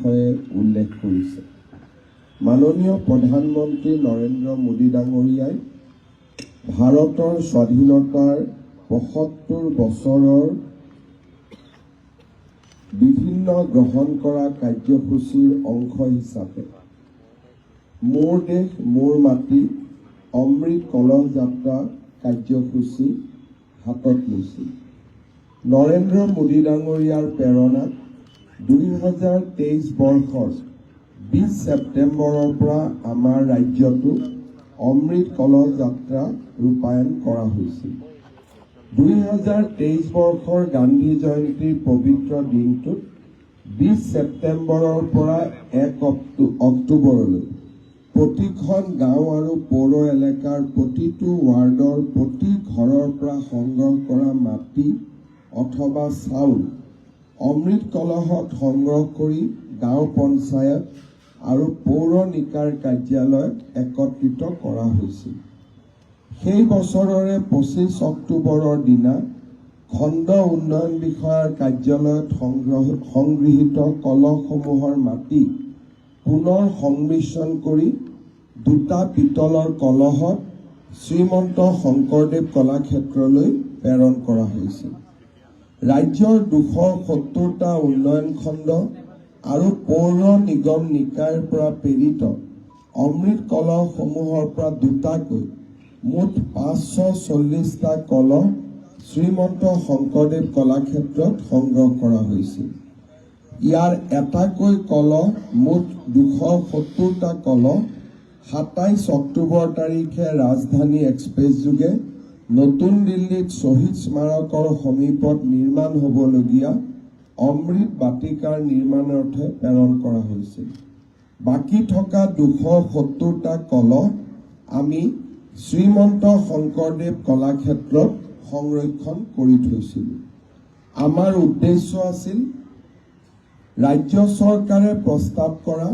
বিষয়ে উল্লেখ কৰিছে। মাননীয় প্ৰধানমন্ত্ৰী নৰেন্দ্ৰ মোদী ডাঙৰীয়াই ভাৰতৰ স্বাধীনতাৰ ৭৫ বছৰৰ বিভিন্ন গ্ৰহণ কৰা কাৰ্যসূচীৰ অংশ হিচাপে মোৰ দেশ মোৰ মাটি অমৃত কলহ যাত্ৰা কাৰ্যসূচী হাতত লৈছিল। নৰেন্দ্ৰ মোদী ডাঙৰীয়াৰ প্ৰেৰণাত ২০২৩ বৰ্ষৰ ২০ ছেপ্টেম্বৰৰ পৰা আমাৰ ৰাজ্যতো অমৃত কলহ যাত্ৰা ৰূপায়ণ কৰা হৈছিল। ২০২৩ বৰ্ষৰ গান্ধী জয়ন্তীৰ পবিত্ৰ দিনটোত ২০ ছেপ্টেম্বৰৰ পৰা ১ অক্টোবৰলৈ প্ৰতিখন গাঁও আৰু পৌৰ এলেকাৰ প্ৰতিটো ৱাৰ্ডৰ প্ৰতি ঘৰৰ পৰা সংগ্ৰহ কৰা মাটি অথবা চাউল অমৃত কলহত সংগ্ৰহ কৰি গাঁও পঞ্চায়ত আৰু পৌৰ নিকাৰ কাৰ্যালয়ত একত্ৰিত কৰা হৈছিল। সেই বছৰৰে ২৫ অক্টোবৰৰ দিনা খণ্ড উন্নয়ন বিষয়াৰ কাৰ্যালয়ত সংগৃহীত কলহসমূহৰ মাটি পুনৰ সংমিশ্ৰণ কৰি দুটা পিতলৰ কলহত শ্ৰীমন্ত শংকৰদেৱ কলাক্ষেত্ৰলৈ প্ৰেৰণ কৰা হৈছিল। ৰাজ্যৰ ২৭০টা উন্নয়ন খণ্ড আৰু পৌৰ নিগম নিকায়ৰ পৰা প্ৰেৰিত অমৃত কলহসমূহৰ পৰা দুটাকৈ মুঠ ৫৪০টা কলহ শ্ৰীমন্ত শংকৰদেৱ কলাক্ষেত্ৰত সংগ্ৰহ কৰা হৈছিল। ইয়াৰ এটাকৈ কলহ মুঠ ২৭০টা কলহ ২৭ অক্টোবৰ তাৰিখে ৰাজধানী এক্সপ্ৰেছ যোগে নতুন দিল্লীত শ্বহীদ স্মাৰকৰ সমীপত নিৰ্মাণ হ'বলগীয়া অমৃত বাটিকাৰ নিৰ্মাণাৰ্থে প্ৰেৰণ কৰা হৈছিল। বাকী থকা ২৭০টা কলহ আমি শ্ৰীমন্ত শংকৰদেৱ কলাক্ষেত্ৰত সংৰক্ষণ কৰি থৈছিলোঁ। আমাৰ উদ্দেশ্য আছিল ৰাজ্য চৰকাৰে প্ৰস্তাৱ কৰা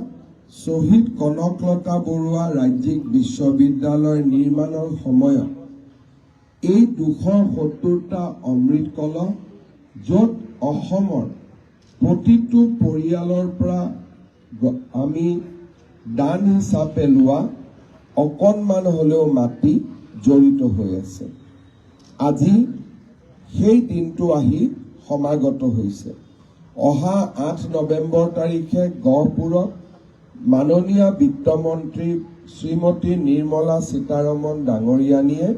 শ্বহীদ কনকলতা বৰুৱা ৰাজ্যিক বিশ্ববিদ্যালয় নিৰ্মাণৰ সময়ত এই ২৭০টা অমৃত কলহ য'ত অসমৰ প্ৰতিটো পৰিয়ালৰ পৰা আমি দান হিচাপে লোৱা অকণমান হ'লেও মাটি জড়িত হৈ আছে। আজি সেই দিনটো আহি সমাগত হৈছে। অহা ৮ নৱেম্বৰ তাৰিখে গহপুৰত মাননীয় বিত্তমন্ত্ৰী শ্ৰীমতী নিৰ্মলা সীতাৰমণ ডাঙৰীয়ানীয়ে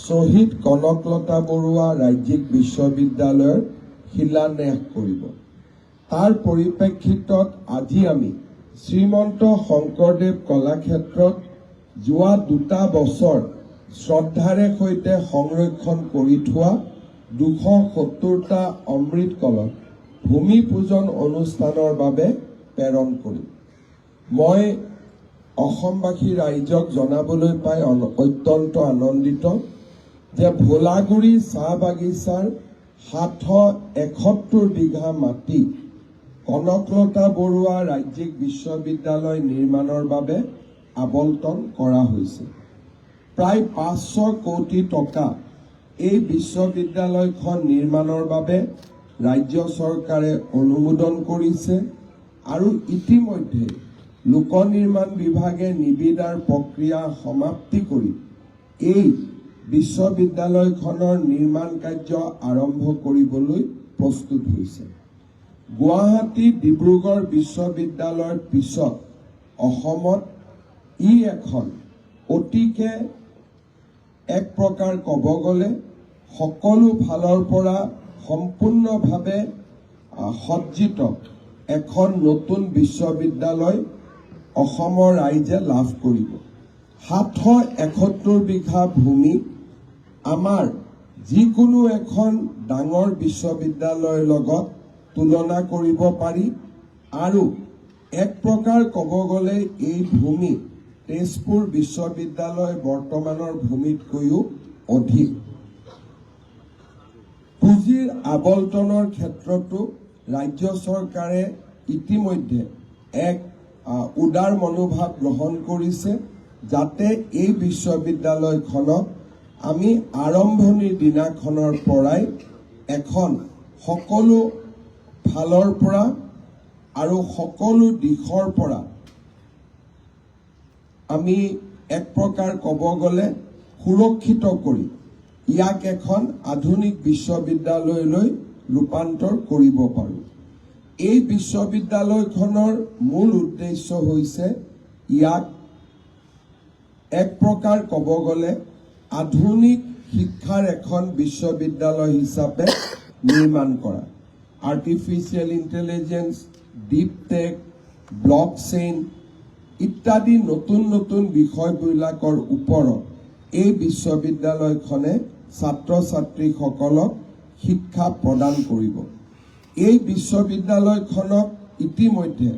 শ্বহীদ কনকলতা বৰুৱা ৰাজ্যিক বিশ্ববিদ্যালয়ৰ শিলান্যাস কৰিব। তাৰ পৰিপ্ৰেক্ষিতত আজি আমি শ্ৰীমন্ত শংকৰদেৱ কলাক্ষেত্ৰত যোৱা ২টা বছৰ শ্ৰদ্ধাৰে সৈতে সংৰক্ষণ কৰি থোৱা ২৭০টা অমৃত কলহ ভূমি পূজন অনুষ্ঠানৰ বাবে প্ৰেৰণ কৰিম। মই অসমবাসী ৰাইজক জনাবলৈ পাই অত্যন্ত আনন্দিত যে ভোলাগুৰি চাহ বাগিচাৰ ৭৭১ বিঘা মাটি কনকলতা বৰুৱা ৰাজ্যিক বিশ্ববিদ্যালয় নিৰ্মাণৰ বাবে আবণ্টন কৰা হৈছে। প্ৰায় ৫০০ কোটি টকা এই বিশ্ববিদ্যালয়খন নিৰ্মাণৰ বাবে ৰাজ্য চৰকাৰে অনুমোদন কৰিছে আৰু ইতিমধ্যে লোক নিৰ্মাণ বিভাগে নিবিদাৰ প্ৰক্ৰিয়া সমাপ্তি কৰি এই বিশ্ববিদ্যালয়খনৰ নিৰ্মাণ কাৰ্য আৰম্ভ কৰিবলৈ প্ৰস্তুত হৈছে। গুৱাহাটী ডিব্ৰুগড় বিশ্ববিদ্যালয়ৰ পিছত অসমত ই এখন অতিকে এক প্ৰকাৰ ক'ব গ'লে সকলো ফালৰ পৰা সম্পূৰ্ণভাৱে সজ্জিত এখন নতুন বিশ্ববিদ্যালয় অসমৰ ৰাইজে লাভ কৰিব। ৭৭১ বিঘা ভূমি আমাৰ যিকোনো এখন ডাঙৰ বিশ্ববিদ্যালয়ৰ লগত তুলনা কৰিব পাৰি আৰু এক প্ৰকাৰ ক'ব গ'লে এই ভূমি তেজপুৰ বিশ্ববিদ্যালয় বৰ্তমানৰ ভূমিতকৈও অধিক। পুঁজিৰ আবণ্টনৰ ক্ষেত্ৰতো ৰাজ্য চৰকাৰে ইতিমধ্যে এক উদাৰ মনোভাৱ গ্ৰহণ কৰিছে যাতে এই বিশ্ববিদ্যালয়খনক আমি আৰম্ভণিৰ দিনাখনৰ পৰাই এখন সকলো ফালৰ পৰা আৰু সকলো দিশৰ পৰা আমি এক প্ৰকাৰ ক'ব গ'লে সুৰক্ষিত কৰি ইয়াক এখন আধুনিক বিশ্ববিদ্যালয়লৈ ৰূপান্তৰ কৰিব পাৰোঁ। এই বিশ্ববিদ্যালয়খনৰ মূল উদ্দেশ্য হৈছে ইয়াক এক প্ৰকাৰ ক'ব গ'লে আধুনিক শিক্ষাৰ এখন বিশ্ববিদ্যালয় হিচাপে নিৰ্মাণ কৰা। Artificial intelligence, deep tech, blockchain ইত্যাদি নতুন নতুন বিষয়বিলাকৰ ওপৰত এই বিশ্ববিদ্যালয়খনে ছাত্ৰ ছাত্ৰীসকলক শিক্ষা প্ৰদান কৰিব। এই বিশ্ববিদ্যালয়খনক ইতিমধ্যে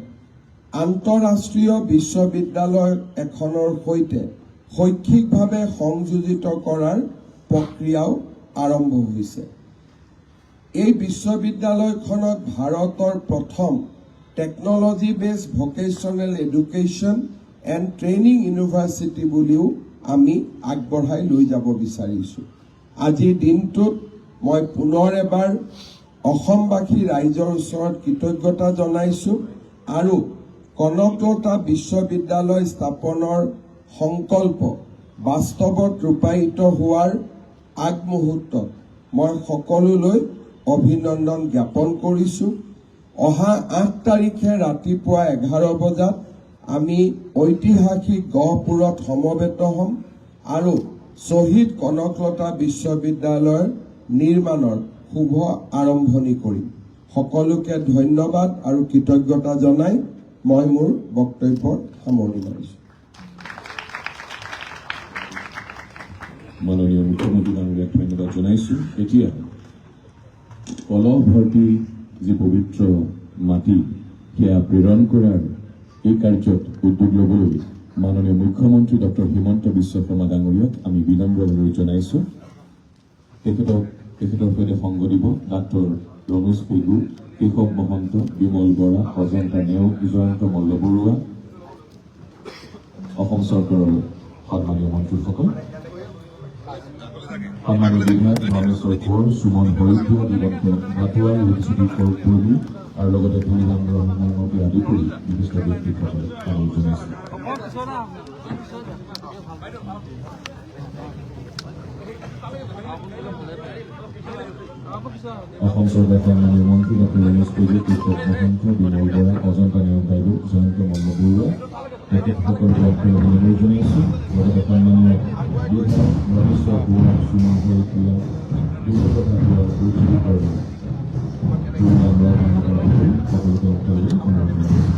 আন্তঃৰাষ্ট্ৰীয় বিশ্ববিদ্যালয় এখনৰ সৈতে শৈক্ষিকভাৱে সংযোজিত কৰাৰ প্ৰক্ৰিয়াও আৰম্ভ হৈছে। এই বিশ্ববিদ্যালয়খনক ভাৰতৰ প্ৰথম technology based vocational education and training university বুলিও আমি আগবঢ়াই লৈ যাব বিচাৰিছোঁ। আজিৰ দিনটোত মই পুনৰ এবাৰ অসমবাসী ৰাইজৰ ওচৰত কৃতজ্ঞতা জনাইছোঁ আৰু কনকলতা বিশ্ববিদ্যালয় স্থাপনৰ সংকল্প বাস্তৱত ৰূপায়িত হোৱাৰ আগমুহূৰ্তত মই সকলোলৈ অভিনন্দন জ্ঞাপন কৰিছোঁ। অহা 8 তাৰিখে ৰাতিপুৱা 11 বজাত আমি ঐতিহাসিক গহপুৰত সমবেত হ'ম আৰু শ্বহীদ কনকলতা বিশ্ববিদ্যালয়ৰ নিৰ্মাণৰ শুভ আৰম্ভণি কৰিম। সকলোকে ধন্যবাদ আৰু কৃতজ্ঞতা জনাই মই মোৰ বক্তব্য সামৰণি মাৰিছোঁ। মাননীয় মুখ্যমন্ত্ৰী ডাঙৰীয়াক ধন্যবাদ জনাইছোঁ। এতিয়া কলহ ভৰ্তি যি পবিত্ৰ মাটি সেয়া প্ৰেৰণ কৰাৰ এই কাৰ্যত উদ্যোগ ল'বলৈ মাননীয় মুখ্যমন্ত্ৰী ডক্টৰ হিমন্ত বিশ্ব শৰ্মা ডাঙৰীয়াক আমি বিনম্ৰভাৱে জনাইছোঁ। তেখেতৰ সৈতে সংগ দিব ডাক্তৰ ৰমেশ পেগু, কেশৱ মহন্ত, বিমল বৰা, অজন্তা নেওগ, জয়ন্ত মল্ল বৰুৱা, অসম চৰকাৰৰ সন্মানীয় মন্ত্ৰীসকল, সন্মানীয় বিধায়ক ধৰ্মেশ্বৰ কোঁৱৰ, সুমন শইকীয়া, দিগন্ত ভাটুৱা, জ্যোতিষী কৰ্পূৰী আৰু লগতে ধুনীৰাম ৰহমানকে আদি কৰি বিশিষ্ট ব্যক্তিসকলে আমি জনাইছোঁ। অসম চৰকাৰৰ সন্মানীয় মন্ত্ৰী ডক্টৰ ৰমেশ পেগু, কেশৱ মহন্ত, বিমল বৰা, অজন্তা নেওগ বাইদেউ, জয়ন্ত মল্ল বৰুৱা তেখেতসকলক অভিনন্দন জনাইছোঁ। লগতে সন্মানীয় বিধায়ক ধৰ্মেশ্বৰ কোঁৱৰ, সুমন শইকীয়া, দিগন্ত ভাটুৱা, জ্যোতিষী কৰ্পূৰী, ধুনীৰাম ৰহমানকে আদি কৰি সকলোকে অন্তৰলৈ অনুৰোধ জনাইছোঁ।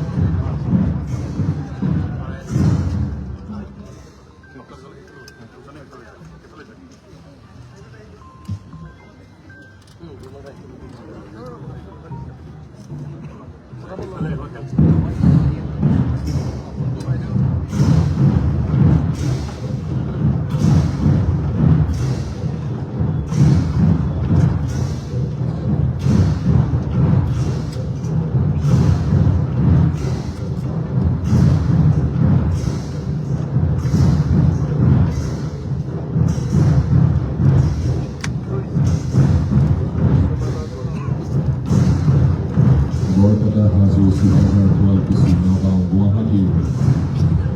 বৰপেটা, হাজো, শিৱসাগৰ, শুৱালকুছি, নগাঁও, গুৱাহাটী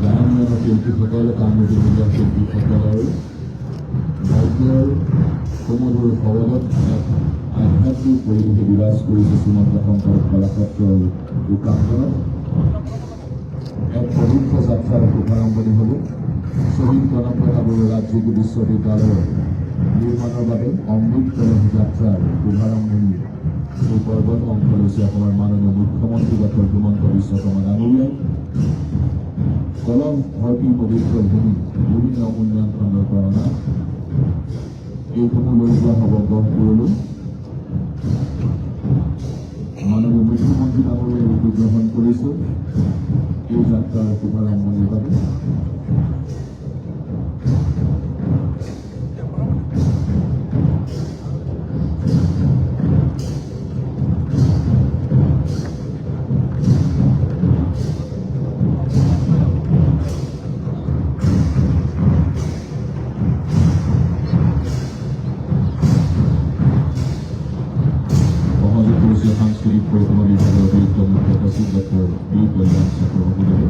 গ্ৰাম্য শিল্পীসকল, কামৰূপী জিলাৰ শিল্পীসকল আৰু ৰাজ্যৰ সুমধুৰ সবলত এক আধ্যাত্মিক পৰিৱেশে বিৰাজ কৰিছে শ্ৰীমন্ত শংকৰ কলাক্ষেত্ৰৰ প্ৰাংগণত। এক পবিত্ৰ যাত্ৰাৰ শুভাৰম্ভণি হ'ব। শ্বহীদ কনকলতা বৰুৱা ৰাজ্যিক বিশ্ববিদ্যালয়ৰ নিৰ্মাণৰ বাবে অমৃত কলহ যাত্ৰাৰ শুভাৰম্ভণি এই পৰ্বত অংশ লৈছে অসমৰ মাননীয় মুখ্যমন্ত্ৰী ডক্টৰ হিমন্ত বিশ্ব শৰ্মা ডাঙৰীয়াই। কলহ ভৰ্তি পবিত্ৰ ভূমি বিভিন্ন উন্নয়ন খণ্ডৰ প্ৰেৰণা এইসমূহ লৈ যোৱা হ'ব গহপুৰলৈ। মাননীয় মুখ্যমন্ত্ৰী ডাঙৰীয়াই উদ্যোগ গ্ৰহণ কৰিছে এই যাত্ৰাৰ শুভাৰম্ভণিৰ বাবে। সাংস্কৃতিক পৰিক্ৰমা বিভাগৰ অতিৰিক্ত মুখ্য সচিব বীৰ কল্যাণ চক্ৰ হ'বলৈ